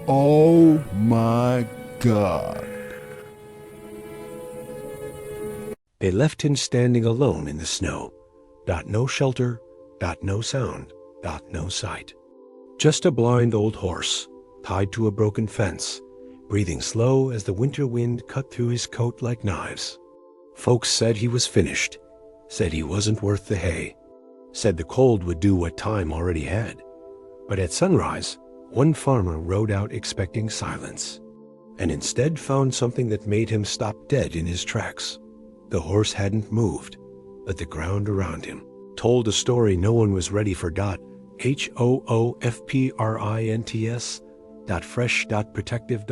Oh my God. They left him standing alone in the snow. No shelter, no sound, no sight. Just a blind old horse, tied to a broken fence, breathing slow as the winter wind cut through his coat like knives. Folks said he was finished, said he wasn't worth the hay, said the cold would do what time already had. But at sunrise, one farmer rode out expecting silence, and instead found something that made him stop dead in his tracks. The horse hadn't moved, but the ground around him told a story no one was ready for. HOOFPRINTS. Fresh. Protective.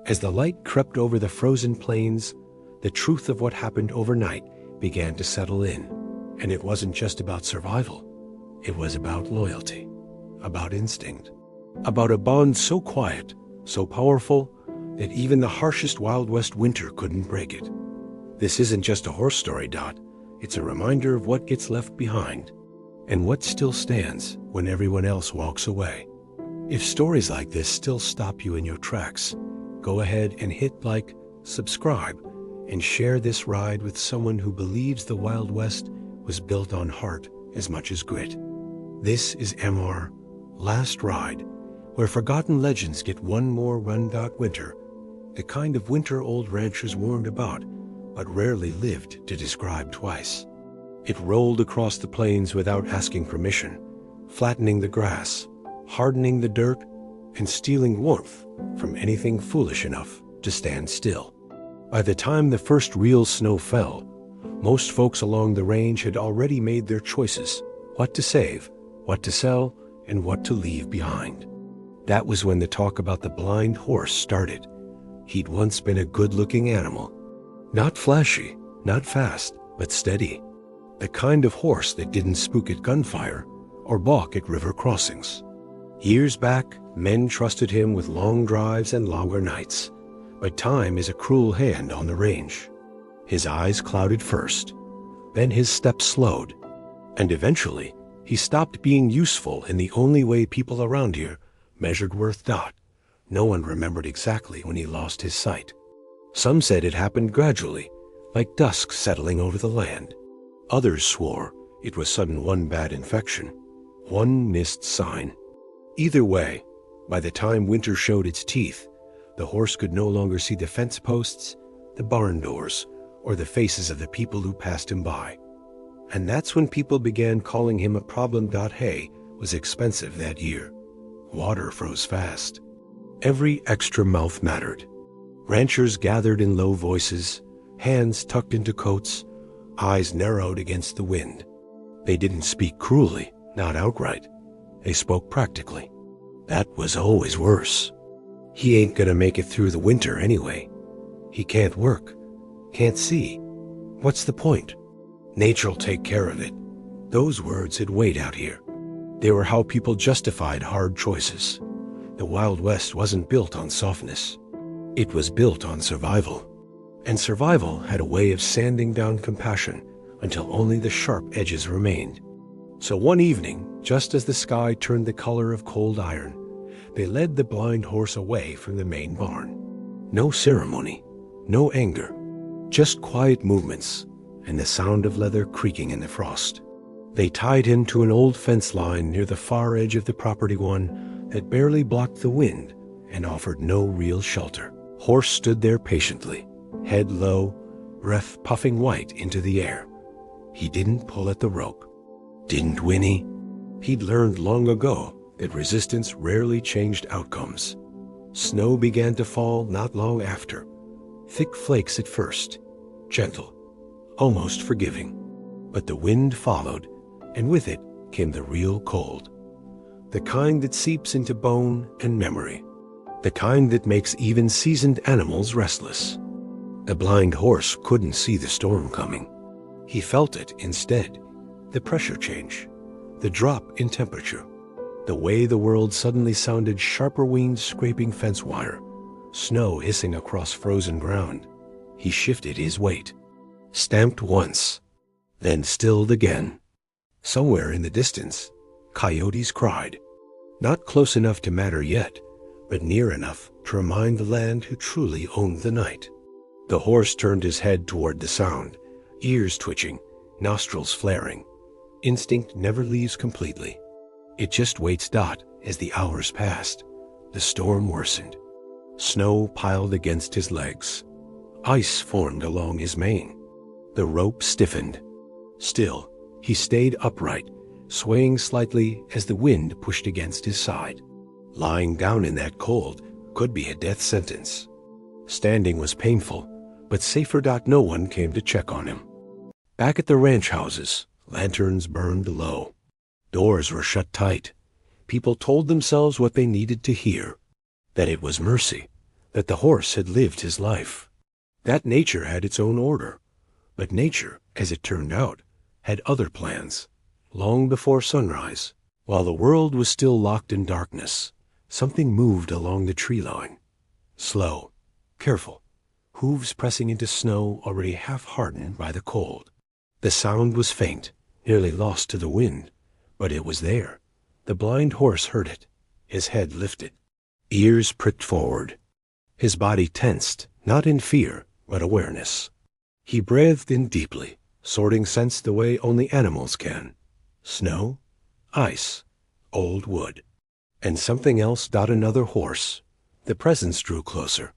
As the light crept over the frozen plains, the truth of what happened overnight began to settle in. And it wasn't just about survival. It was about loyalty, about instinct, about a bond so quiet, so powerful, that even the harshest Wild West winter couldn't break it. This isn't just a horse story, It's a reminder of what gets left behind and what still stands when everyone else walks away. If stories like this still stop you in your tracks, go ahead and hit like, subscribe, and share this ride with someone who believes the Wild West was built on heart as much as grit. This is MR Last Ride, where forgotten legends get one more run. Winter, the kind of winter old ranchers warned about, but rarely lived to describe twice. It rolled across the plains without asking permission, flattening the grass, hardening the dirt, and stealing warmth from anything foolish enough to stand still. By the time the first real snow fell, most folks along the range had already made their choices: what to save, what to sell, and what to leave behind. That was when the talk about the blind horse started. He'd once been a good-looking animal. Not flashy, not fast, but steady. The kind of horse that didn't spook at gunfire or balk at river crossings. Years back, men trusted him with long drives and longer nights. But time is a cruel hand on the range. His eyes clouded first, then his steps slowed, and eventually he stopped being useful in the only way people around here measured worth. No one remembered exactly when he lost his sight. Some said it happened gradually, like dusk settling over the land. Others swore it was sudden one bad infection, one missed sign. Either way, by the time winter showed its teeth, the horse could no longer see the fence posts, the barn doors, or the faces of the people who passed him by. And that's when people began calling him a problem. Hay was expensive that year. Water froze fast. Every extra mouth mattered. Ranchers gathered in low voices, hands tucked into coats, eyes narrowed against the wind. They didn't speak cruelly, not outright. They spoke practically. That was always worse. He ain't gonna make it through the winter anyway. He can't work, can't see. What's the point? Nature'll take care of it. Those words had weight out here. They were how people justified hard choices. The Wild West wasn't built on softness. It was built on survival. And survival had a way of sanding down compassion until only the sharp edges remained. So one evening, just as the sky turned the color of cold iron, they led the blind horse away from the main barn. No ceremony, no anger, just quiet movements and the sound of leather creaking in the frost. They tied him to an old fence line near the far edge of the property, one that barely blocked the wind and offered no real shelter. Horse stood there patiently, head low, breath puffing white into the air. He didn't pull at the rope, didn't whinny. He'd learned long ago that resistance rarely changed outcomes. Snow began to fall not long after. Thick flakes at first, gentle, almost forgiving. But the wind followed, and with it came the real cold. The kind that seeps into bone and memory. The kind that makes even seasoned animals restless. The blind horse couldn't see the storm coming. He felt it instead, the pressure change, the drop in temperature, the way the world suddenly sounded sharper winged scraping fence wire, snow hissing across frozen ground. He shifted his weight, stamped once, then stilled again. Somewhere in the distance, coyotes cried, not close enough to matter yet, but near enough to remind the land who truly owned the night. The horse turned his head toward the sound, ears twitching, nostrils flaring. Instinct never leaves completely. It just waits as the hours passed. The storm worsened. Snow piled against his legs. Ice formed along his mane. The rope stiffened. Still, he stayed upright, swaying slightly as the wind pushed against his side. Lying down in that cold could be a death sentence. Standing was painful, but safer. No one came to check on him. Back at the ranch houses, lanterns burned low. Doors were shut tight. People told themselves what they needed to hear, that it was mercy, that the horse had lived his life, that nature had its own order. But nature, as it turned out, had other plans. Long before sunrise, while the world was still locked in darkness, something moved along the tree line. Slow, careful, hooves pressing into snow already half hardened by the cold. The sound was faint, nearly lost to the wind, but it was there. The blind horse heard it. His head lifted. Ears pricked forward. His body tensed, not in fear, but awareness. He breathed in deeply, sorting scents the way only animals can. Snow, ice, old wood. And something else. Another horse. The presence drew closer,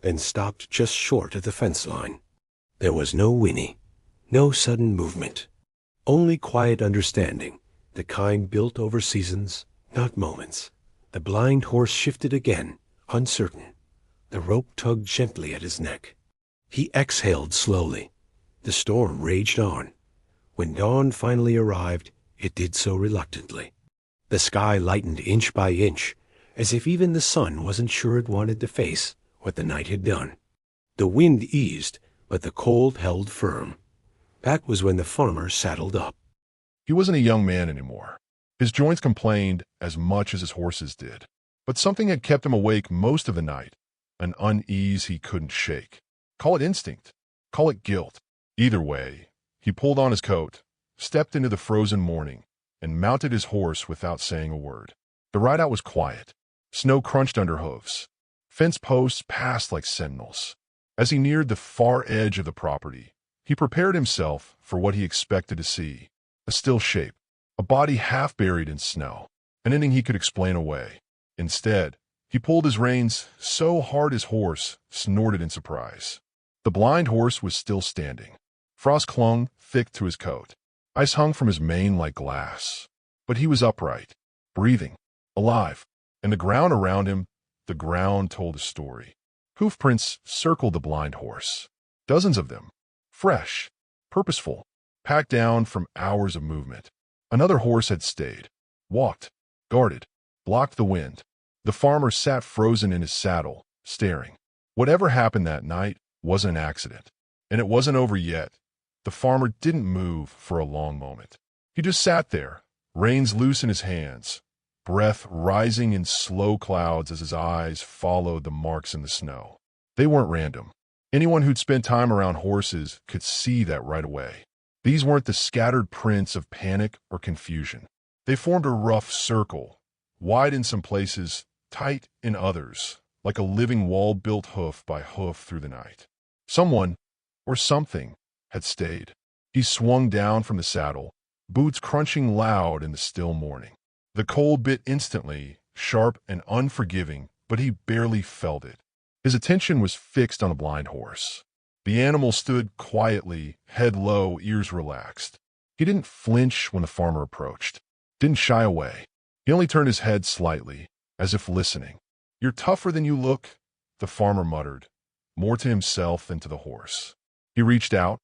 then stopped just short of the fence line. There was no whinny, no sudden movement, only quiet understanding, the kind built over seasons, not moments. The blind horse shifted again, uncertain. The rope tugged gently at his neck. He exhaled slowly. The storm raged on. When dawn finally arrived, it did so reluctantly. The sky lightened inch by inch, as if even the sun wasn't sure it wanted to face what the night had done. The wind eased, but the cold held firm. That was when the farmer saddled up. He wasn't a young man anymore. His joints complained as much as his horses did. But something had kept him awake most of the night, an unease he couldn't shake. Call it instinct, call it guilt. Either way, he pulled on his coat, stepped into the frozen morning, and mounted his horse without saying a word. The ride-out was quiet. Snow crunched under hooves. Fence posts passed like sentinels. As he neared the far edge of the property, he prepared himself for what he expected to see. A still shape, a body half buried in snow, an ending he could explain away. Instead, he pulled his reins so hard his horse snorted in surprise. The blind horse was still standing. Frost clung thick to his coat. Ice hung from his mane like glass. But he was upright, breathing, alive, and the ground around him, the ground told a story. Hoofprints circled the blind horse. Dozens of them, fresh, purposeful, packed down from hours of movement. Another horse had stayed, walked, guarded, blocked the wind. The farmer sat frozen in his saddle, staring. Whatever happened that night wasn't an accident, and it wasn't over yet. The farmer didn't move for a long moment. He just sat there, reins loose in his hands, breath rising in slow clouds as his eyes followed the marks in the snow. They weren't random. Anyone who'd spent time around horses could see that right away. These weren't the scattered prints of panic or confusion. They formed a rough circle, wide in some places, tight in others, like a living wall built hoof by hoof through the night. Someone, or something, had stayed. He swung down from the saddle, boots crunching loud in the still morning. The cold bit instantly, sharp and unforgiving, but he barely felt it. His attention was fixed on a blind horse. The animal stood quietly, head low, ears relaxed. He didn't flinch when the farmer approached, didn't shy away. He only turned his head slightly, as if listening. "You're tougher than you look," the farmer muttered, more to himself than to the horse. He reached out,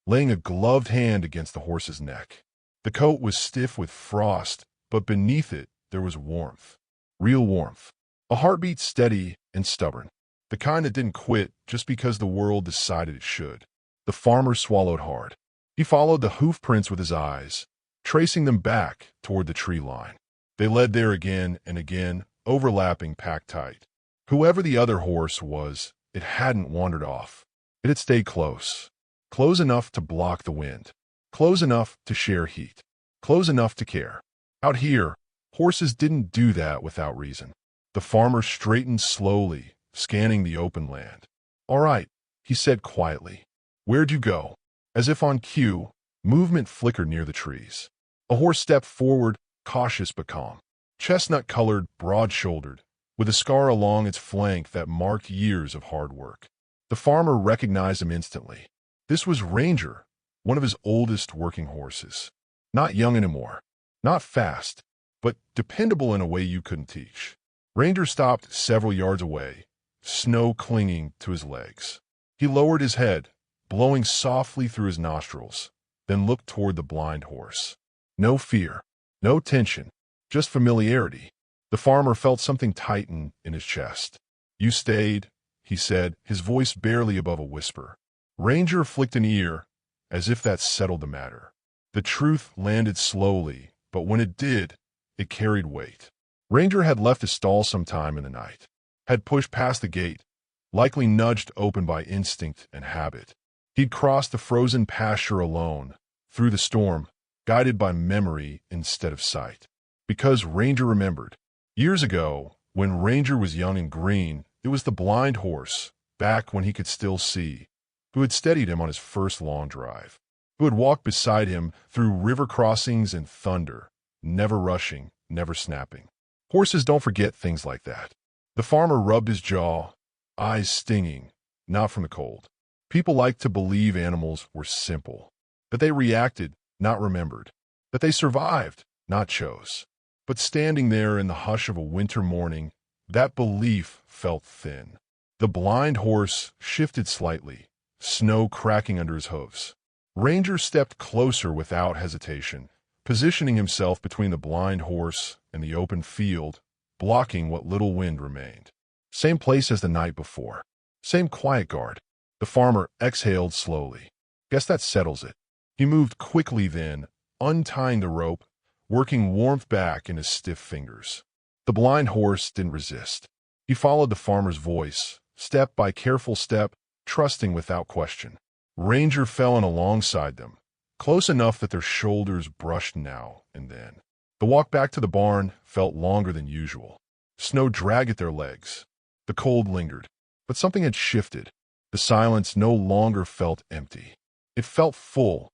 laying a gloved hand against the horse's neck. The coat was stiff with frost, but beneath it there was warmth. Real warmth. A heartbeat steady and stubborn. The kind that didn't quit just because the world decided it should. The farmer swallowed hard. He followed the hoof prints with his eyes, tracing them back toward the tree line. They led there again and again, overlapping, packed tight. Whoever the other horse was, it hadn't wandered off. It had stayed close. Close enough to block the wind. Close enough to share heat. Close enough to care. Out here, horses didn't do that without reason. The farmer straightened slowly, scanning the open land. "All right," he said quietly. "Where'd you go?" As if on cue, movement flickered near the trees. A horse stepped forward, cautious but calm. Chestnut-colored, broad-shouldered, with a scar along its flank that marked years of hard work. The farmer recognized him instantly. This was Ranger, one of his oldest working horses. Not young anymore, not fast, but dependable in a way you couldn't teach. Ranger stopped several yards away, snow clinging to his legs. He lowered his head, blowing softly through his nostrils, then looked toward the blind horse. No fear, no tension, just familiarity. The farmer felt something tighten in his chest. "You stayed," he said, his voice barely above a whisper. Ranger flicked an ear, as if that settled the matter. The truth landed slowly, but when it did, it carried weight. Ranger had left his stall some time in the night, had pushed past the gate, likely nudged open by instinct and habit. He'd crossed the frozen pasture alone, through the storm, guided by memory instead of sight. Because Ranger remembered. Years ago, when Ranger was young and green, it was the blind horse, back when he could still see, who had steadied him on his first long drive, who had walked beside him through river crossings and thunder, never rushing, never snapping. Horses don't forget things like that. The farmer rubbed his jaw, eyes stinging, not from the cold. People like to believe animals were simple, that they reacted, not remembered, that they survived, not chose. But standing there in the hush of a winter morning, that belief felt thin. The blind horse shifted slightly, snow cracking under his hooves. Ranger stepped closer without hesitation, positioning himself between the blind horse and the open field, blocking what little wind remained. Same place as the night before. Same quiet guard. The farmer exhaled slowly. "Guess that settles it." He moved quickly then, untying the rope, working warmth back in his stiff fingers. The blind horse didn't resist. He followed the farmer's voice, step by careful step, trusting without question. Ranger fell in alongside them, close enough that their shoulders brushed now and then. The walk back to the barn felt longer than usual. Snow dragged at their legs. The cold lingered, but something had shifted. The silence no longer felt empty. It felt full,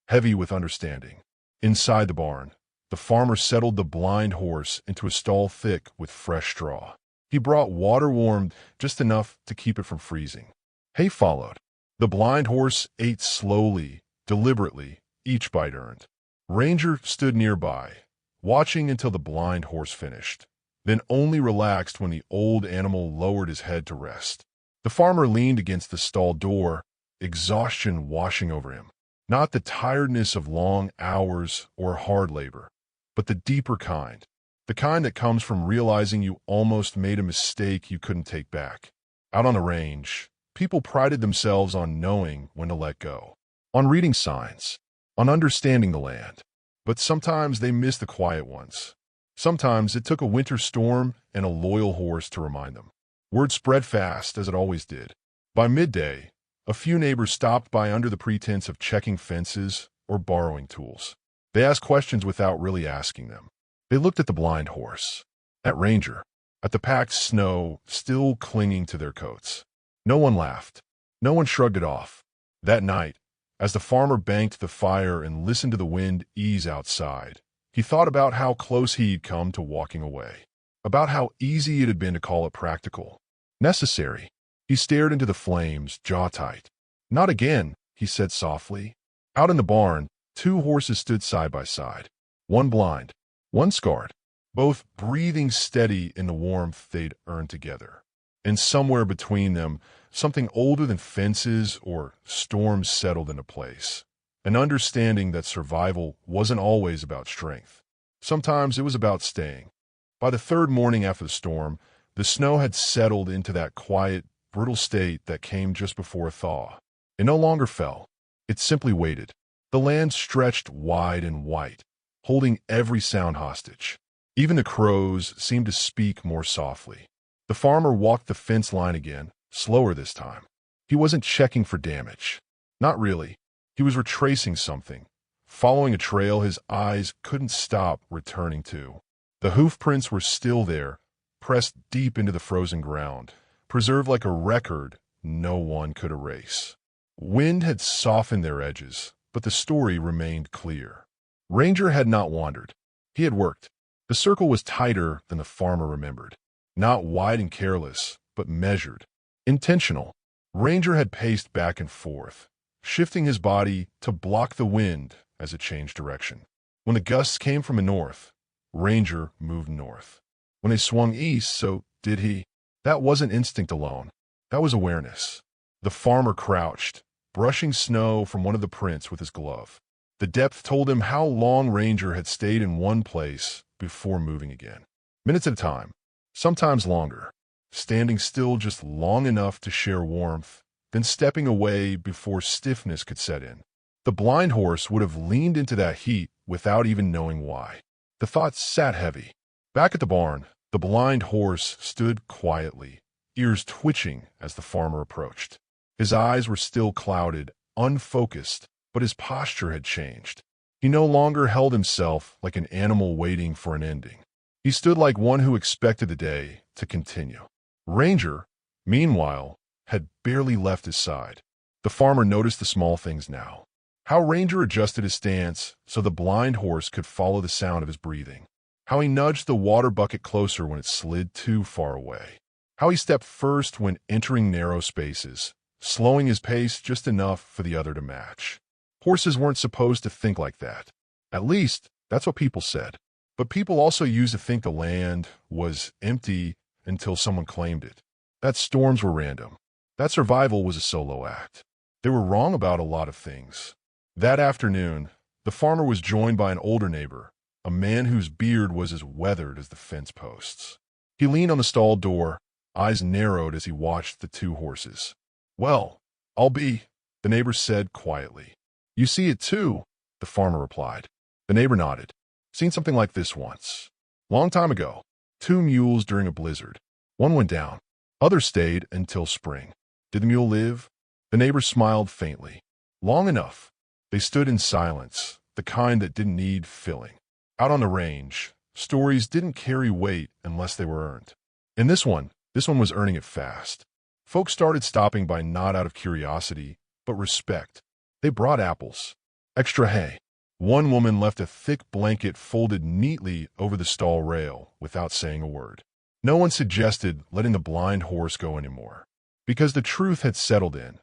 heavy with understanding. Inside the barn, the farmer settled the blind horse into a stall thick with fresh straw. He brought water warmed just enough to keep it from freezing. Hay followed. The blind horse ate slowly, deliberately, each bite earned. Ranger stood nearby, watching until the blind horse finished, then only relaxed when the old animal lowered his head to rest. The farmer leaned against the stall door, exhaustion washing over him. Not the tiredness of long hours or hard labor, but the deeper kind. The kind that comes from realizing you almost made a mistake you couldn't take back. Out on the range, people prided themselves on knowing when to let go, on reading signs, on understanding the land. But sometimes they missed the quiet ones. Sometimes it took a winter storm and a loyal horse to remind them. Word spread fast, as it always did. By midday, a few neighbors stopped by under the pretense of checking fences or borrowing tools. They asked questions without really asking them. They looked at the blind horse, at Ranger, at the packed snow still clinging to their coats. No one laughed. No one shrugged it off. That night, as the farmer banked the fire and listened to the wind ease outside, he thought about how close he'd come to walking away, about how easy it had been to call it practical, necessary. He stared into the flames, jaw tight. "Not again," he said softly. Out in the barn, two horses stood side by side, one blind, one scarred, both breathing steady in the warmth they'd earned together. And somewhere between them, something older than fences or storms settled into place. An understanding that survival wasn't always about strength. Sometimes it was about staying. By the third morning after the storm, the snow had settled into that quiet, brittle state that came just before a thaw. It no longer fell. It simply waited. The land stretched wide and white, holding every sound hostage. Even the crows seemed to speak more softly. The farmer walked the fence line again, slower this time. He wasn't checking for damage. Not really. He was retracing something, following a trail his eyes couldn't stop returning to. The hoofprints were still there, pressed deep into the frozen ground, preserved like a record no one could erase. Wind had softened their edges, but the story remained clear. Ranger had not wandered. He had worked. The circle was tighter than the farmer remembered. Not wide and careless, but measured. Intentional. Ranger had paced back and forth, shifting his body to block the wind as it changed direction. When the gusts came from the north, Ranger moved north. When they swung east, so did he. That wasn't instinct alone. That was awareness. The farmer crouched, brushing snow from one of the prints with his glove. The depth told him how long Ranger had stayed in one place before moving again. Minutes at a time, sometimes longer, standing still just long enough to share warmth, then stepping away before stiffness could set in. The blind horse would have leaned into that heat without even knowing why. The thought sat heavy. Back at the barn, the blind horse stood quietly, ears twitching as the farmer approached. His eyes were still clouded, unfocused, but his posture had changed. He no longer held himself like an animal waiting for an ending. He stood like one who expected the day to continue. Ranger, meanwhile, had barely left his side. The farmer noticed the small things now. How Ranger adjusted his stance so the blind horse could follow the sound of his breathing. How he nudged the water bucket closer when it slid too far away. How he stepped first when entering narrow spaces, slowing his pace just enough for the other to match. Horses weren't supposed to think like that. At least, that's what people said. But people also used to think the land was empty until someone claimed it. That storms were random. That survival was a solo act. They were wrong about a lot of things. That afternoon, the farmer was joined by an older neighbor, a man whose beard was as weathered as the fence posts. He leaned on the stall door, eyes narrowed as he watched the two horses. "Well, the neighbor said quietly. "You see it too," the farmer replied. The neighbor nodded. "Seen something like this once. Long time ago. 2 mules during a blizzard. One went down. Other stayed until spring. Did the mule live?" The neighbor smiled faintly. "Long enough." They stood in silence, the kind that didn't need filling. Out on the range, stories didn't carry weight unless they were earned. And this one was earning it fast. Folks started stopping by not out of curiosity, but respect. They brought apples. Extra hay. One woman left a thick blanket folded neatly over the stall rail without saying a word. No one suggested letting the blind horse go anymore. Because the truth had settled in.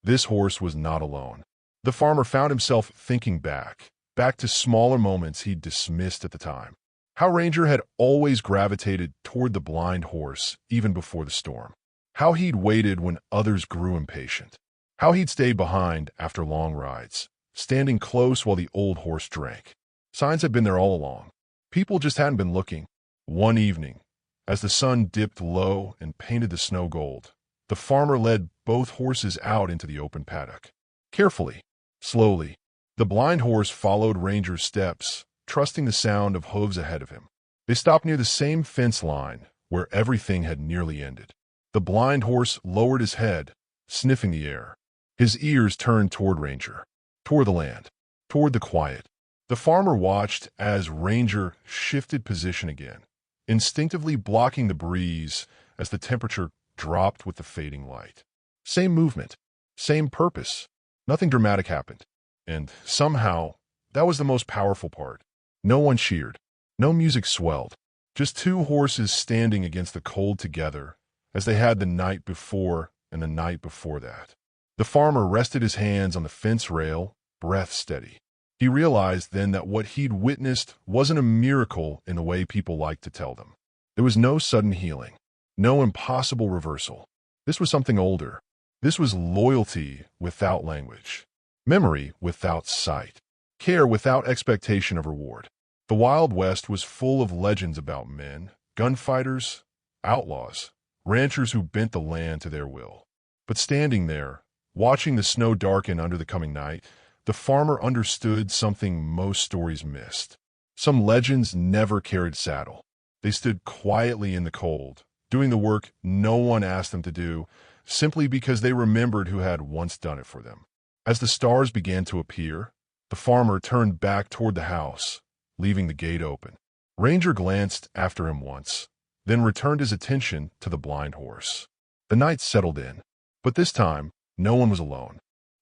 This horse was not alone. The farmer found himself thinking back to smaller moments he'd dismissed at the time. How Ranger had always gravitated toward the blind horse even before the storm. How he'd waited when others grew impatient. How he'd stayed behind after long rides, standing close while the old horse drank. Signs had been there all along. People just hadn't been looking. One evening, as the sun dipped low and painted the snow gold, the farmer led both horses out into the open paddock. Carefully, slowly, the blind horse followed Ranger's steps, trusting the sound of hooves ahead of him. They stopped near the same fence line where everything had nearly ended. The blind horse lowered his head, sniffing the air. His ears turned toward Ranger, toward the land, toward the quiet. The farmer watched as Ranger shifted position again, instinctively blocking the breeze as the temperature dropped with the fading light. Same movement, same purpose. Nothing dramatic happened. And somehow, that was the most powerful part. No one cheered. No music swelled. Just 2 horses standing against the cold together, as they had the night before and the night before that. The farmer rested his hands on the fence rail, breath steady. He realized then that what he'd witnessed wasn't a miracle in the way people liked to tell them. There was no sudden healing, no impossible reversal. This was something older. This was loyalty without language, memory without sight, care without expectation of reward. The Wild West was full of legends about men, gunfighters, outlaws, ranchers who bent the land to their will. But standing there, watching the snow darken under the coming night, the farmer understood something most stories missed. Some legends never carried saddle. They stood quietly in the cold, doing the work no one asked them to do, simply because they remembered who had once done it for them. As the stars began to appear, the farmer turned back toward the house, leaving the gate open. Ranger glanced after him once, then returned his attention to the blind horse. The night settled in, but this time, no one was alone.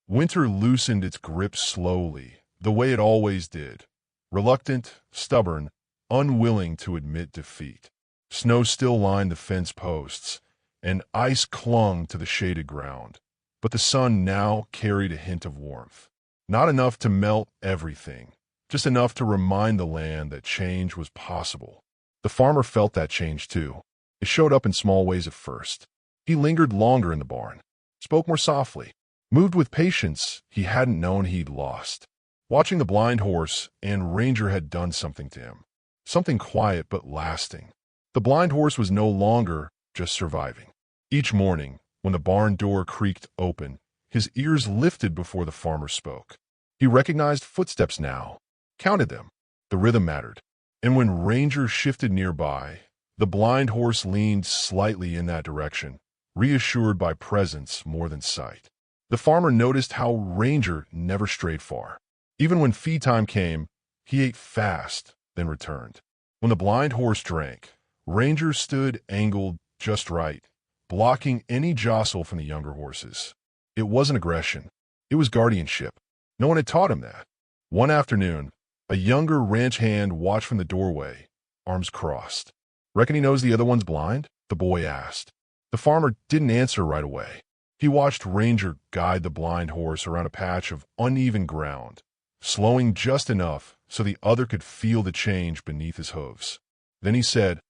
Winter loosened its grip slowly, the way it always did, reluctant, stubborn, unwilling to admit defeat. Snow still lined the fence posts, and ice clung to the shaded ground. But the sun now carried a hint of warmth. Not enough to melt everything, just enough to remind the land that change was possible. The farmer felt that change too. It showed up in small ways at first. He lingered longer in the barn, spoke more softly, moved with patience he hadn't known he'd lost. Watching the blind horse, and Ranger had done something to him. Something quiet but lasting. The blind horse was no longer just surviving. Each morning, when the barn door creaked open, his ears lifted before the farmer spoke. He recognized footsteps now, counted them. The rhythm mattered. And when Ranger shifted nearby, the blind horse leaned slightly in that direction, reassured by presence more than sight. The farmer noticed how Ranger never strayed far. Even when feed time came, he ate fast, then returned. When the blind horse drank, Ranger stood angled just right, blocking any jostle from the younger horses. It wasn't aggression. It was guardianship. No one had taught him that. One afternoon, a younger ranch hand watched from the doorway, arms crossed. "Reckon he knows the other one's blind?" the boy asked. The farmer didn't answer right away. He watched Ranger guide the blind horse around a patch of uneven ground, slowing just enough so the other could feel the change beneath his hooves. Then he said,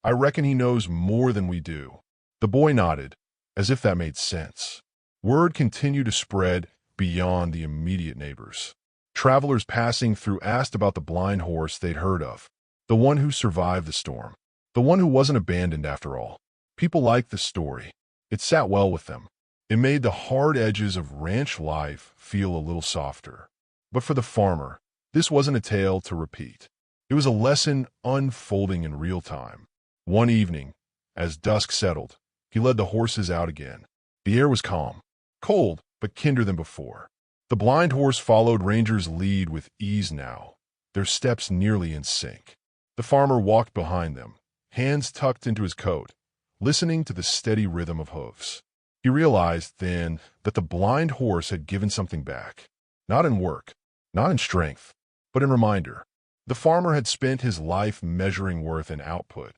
"I reckon he knows more than we do." The boy nodded, as if that made sense. Word continued to spread beyond the immediate neighbors. Travelers passing through asked about the blind horse they'd heard of, the one who survived the storm, the one who wasn't abandoned after all. People liked the story. It sat well with them. It made the hard edges of ranch life feel a little softer. But for the farmer, this wasn't a tale to repeat. It was a lesson unfolding in real time. One evening, as dusk settled, he led the horses out again. The air was calm, cold, but kinder than before. The blind horse followed Ranger's lead with ease now, their steps nearly in sync. The farmer walked behind them, hands tucked into his coat, listening to the steady rhythm of hooves. He realized then that the blind horse had given something back. Not in work, not in strength, but in reminder. The farmer had spent his life measuring worth in output.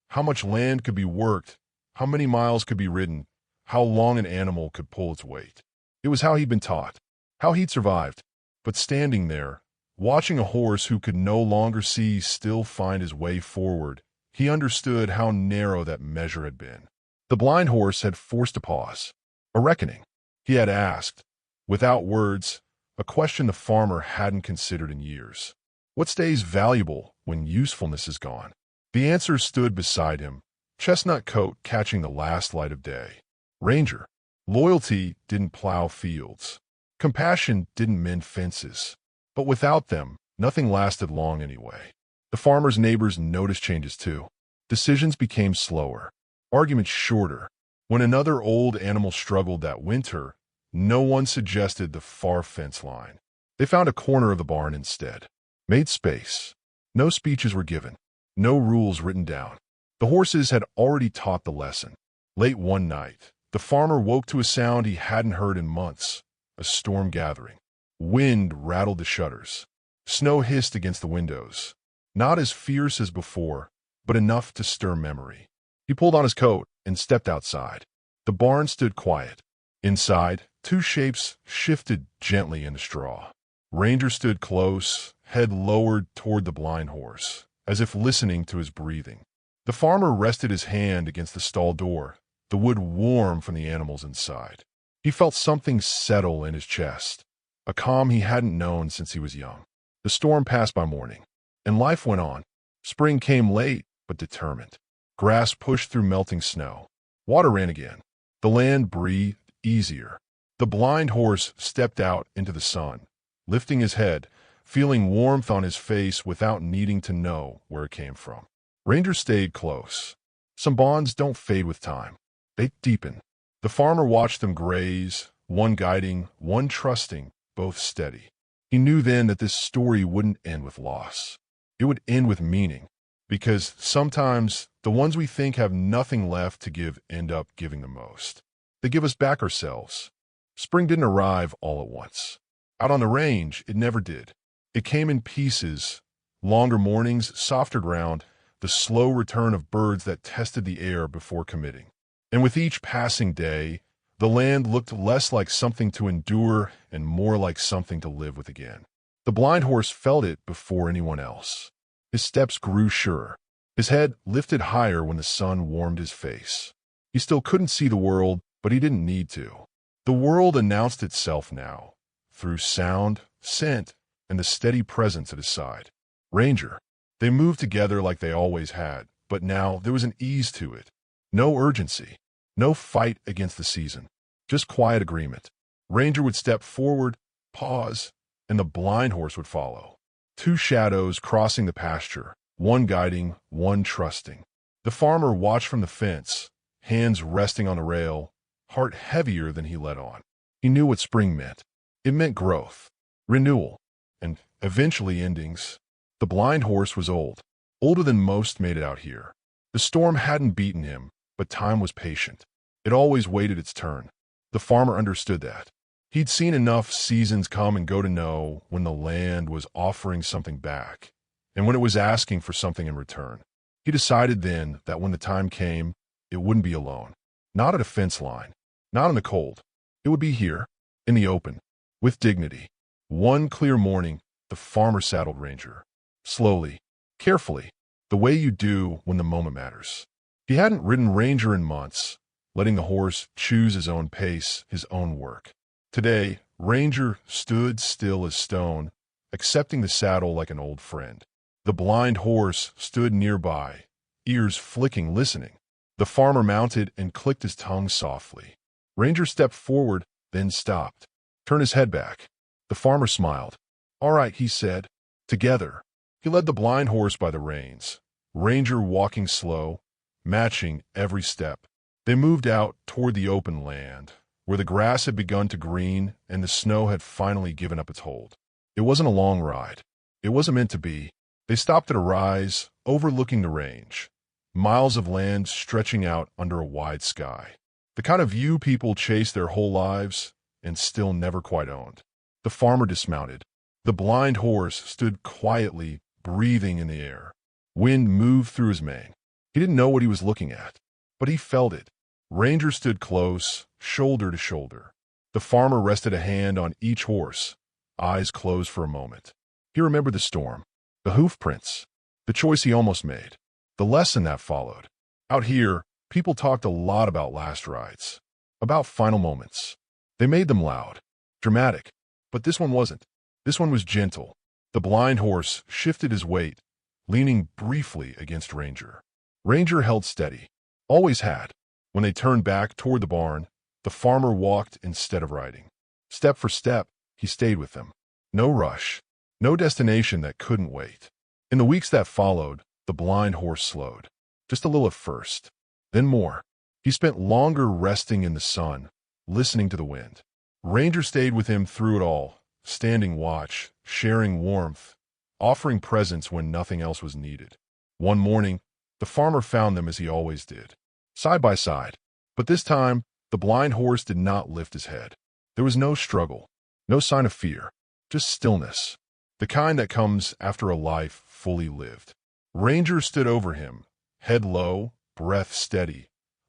How much land could be worked, how many miles could be ridden, how long an animal could pull its weight. It was how he'd been taught, how he'd survived. But standing there, watching a horse who could no longer see still find his way forward, he understood how narrow that measure had been. The blind horse had forced a pause, a reckoning. He had asked, without words, a question the farmer hadn't considered in years. What stays valuable when usefulness is gone? The answer stood beside him, chestnut coat catching the last light of day. Ranger. Loyalty didn't plow fields. Compassion didn't mend fences. But without them, nothing lasted long anyway. The farmer's neighbors noticed changes too. Decisions became slower, arguments shorter. When another old animal struggled that winter, no one suggested the far fence line. They found a corner of the barn instead, made space. No speeches were given, no rules written down. The horses had already taught the lesson. Late one night, the farmer woke to a sound he hadn't heard in months, a storm gathering. Wind rattled the shutters. Snow hissed against the windows. Not as fierce as before, but enough to stir memory. He pulled on his coat and stepped outside. The barn stood quiet. Inside, two shapes shifted gently in the straw. Ranger stood close, head lowered toward the blind horse, as if listening to his breathing. The farmer rested his hand against the stall door, the wood warm from the animals inside. He felt something settle in his chest, a calm he hadn't known since he was young. The storm passed by morning, and life went on. Spring came late, but determined. Grass pushed through melting snow. Water ran again. The land breathed easier. The blind horse stepped out into the sun, lifting his head, feeling warmth on his face without needing to know where it came from. Ranger stayed close. Some bonds don't fade with time. They deepen. The farmer watched them graze, one guiding, one trusting, both steady. He knew then that this story wouldn't end with loss. It would end with meaning, because sometimes The ones we think have nothing left to give end up giving the most. They give us back ourselves. Spring didn't arrive all at once. Out on the range, it never did. It came in pieces, longer mornings, softer ground, the slow return of birds that tested the air before committing. And with each passing day, the land looked less like something to endure and more like something to live with again. The blind horse felt it before anyone else. His steps grew surer. His head lifted higher when the sun warmed his face. He still couldn't see the world, but he didn't need to. The world announced itself now, through sound, scent, and the steady presence at his side. Ranger. They moved together like they always had, but now there was an ease to it. No urgency. No fight against the season. Just quiet agreement. Ranger would step forward, pause, and the blind horse would follow. Two shadows crossing the pasture, one guiding, one trusting. The farmer watched from the fence, hands resting on the rail, heart heavier than he let on. He knew what spring meant. It meant growth, renewal, and eventually endings. The blind horse was old, older than most made it out here. The storm hadn't beaten him, but time was patient. It always waited its turn. The farmer understood that. He'd seen enough seasons come and go to know when the land was offering something back, and when it was asking for something in return. He decided then that when the time came, it wouldn't be alone. Not at a fence line, not in the cold. It would be here, in the open, with dignity. One clear morning, the farmer saddled Ranger. Slowly, carefully, the way you do when the moment matters. He hadn't ridden Ranger in months, letting the horse choose his own pace, his own work. Today, Ranger stood still as stone, accepting the saddle like an old friend. The blind horse stood nearby, ears flicking, listening. The farmer mounted and clicked his tongue softly. Ranger stepped forward, then stopped, turned his head back. The farmer smiled. "All right," he said. Together, he led the blind horse by the reins, Ranger walking slow, matching every step. They moved out toward the open land, where the grass had begun to green and the snow had finally given up its hold. It wasn't a long ride. It wasn't meant to be. They stopped at a rise, overlooking the range, miles of land stretching out under a wide sky. The kind of view people chase their whole lives and still never quite owned. The farmer dismounted. The blind horse stood quietly, breathing in the air. Wind moved through his mane. He didn't know what he was looking at, but he felt it. Ranger stood close, shoulder to shoulder. The farmer rested a hand on each horse, eyes closed for a moment. He remembered the storm, the hoofprints, the choice he almost made, the lesson that followed. Out here, people talked a lot about last rides, about final moments. They made them loud, dramatic, but this one wasn't. This one was gentle. The blind horse shifted his weight, leaning briefly against Ranger. Ranger held steady, always had. When they turned back toward the barn, the farmer walked instead of riding. Step for step, he stayed with them. No rush, no destination that couldn't wait. In the weeks that followed, the blind horse slowed. Just a little at first, then more. He spent longer resting in the sun, listening to the wind. Ranger stayed with him through it all, standing watch, sharing warmth, offering presence when nothing else was needed. One morning, the farmer found them as he always did, side by side. But this time, the blind horse did not lift his head. There was no struggle, no sign of fear, just stillness, the kind that comes after a life fully lived. Ranger stood over him, head low, breath steady,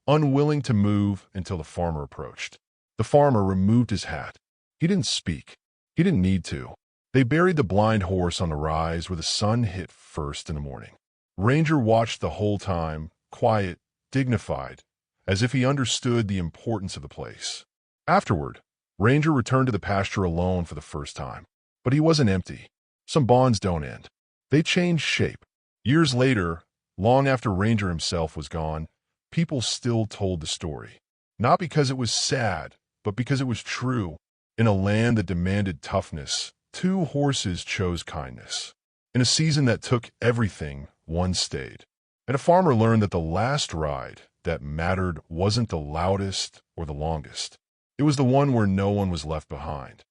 unwilling to move until the farmer approached. The farmer removed his hat. He didn't speak. He didn't need to. They buried the blind horse on the rise where the sun hit first in the morning. Ranger watched the whole time, quiet, dignified, as if he understood the importance of the place. Afterward, Ranger returned to the pasture alone for the first time. But he wasn't empty. Some bonds don't end. They change shape. Years later, long after Ranger himself was gone, people still told the story. Not because it was sad, but because it was true. In a land that demanded toughness, two horses chose kindness. In a season that took everything, one stayed. And a farmer learned that the last ride that mattered wasn't the loudest or the longest. It was the one where no one was left behind.